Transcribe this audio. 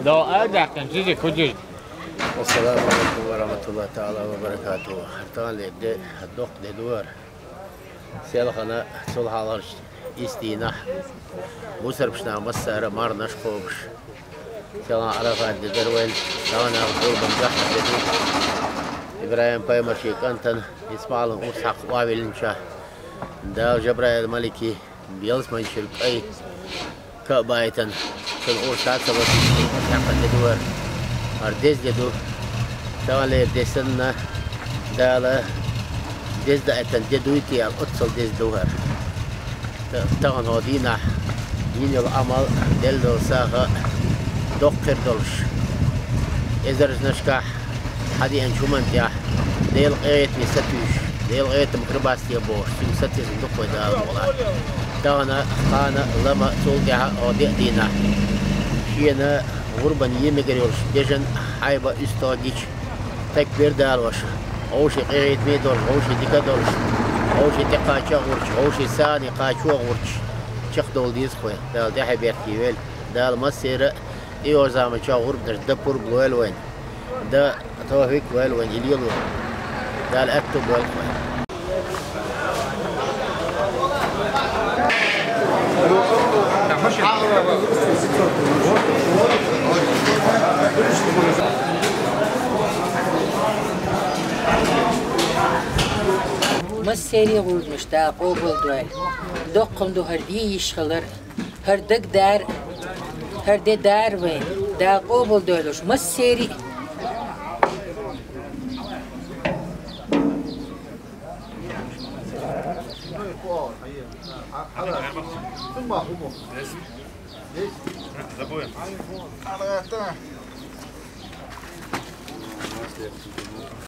لو أرجع كان جيجي كوجي. السلام عليكم ورحمة الله تعالى وبركاته. هرتان لي الدق لدور. سيلخنا صلح على استيناح. مسربشنا مسر مار نشقوبش. سلام عرفات دروين. أنا أقول بنجح بدي. إبراهيم بايمرشي كانتن يسمع لهم أصحاب قابل إن شاء. دا جبرائيل الملكي بيلس ما يشرب أي كبايتن. كل أوسات سبب أصحاب الدور. أرديس جدو. تالي ديسنا دالا ديز دا اتن جدويتي الأتصل ديز دوهر تغن هودينا يني العمل دلدو ساغا دقر دولش إذا نشكح حدي أنشومن تياح ديل غيت مستوش ديل غيت مكرباستي بوش تمستي صندوق ودال والله تغنا خانا لما تولقها أودي دينا شينا غربان يمجريولش ديجن حايبا استوديش تكبير دالوش أوشي قيد ميدول أوشي ديكادولش أوشي تقاشا غورش أوشي ساني قاشوا غورش شخ دول ديز خوي دال دي حبيرتي ويل دال مسيرة إيو زامن شا غرب درش دبور بلويل وين دا توفيق ويل وين يليلو دال أكتب ويل خوي مسيري غول مشتاق قوبل دوال دقم دو هردي يشخلر هردك دار هردي دار وين دا قوبل دوالوش مسيري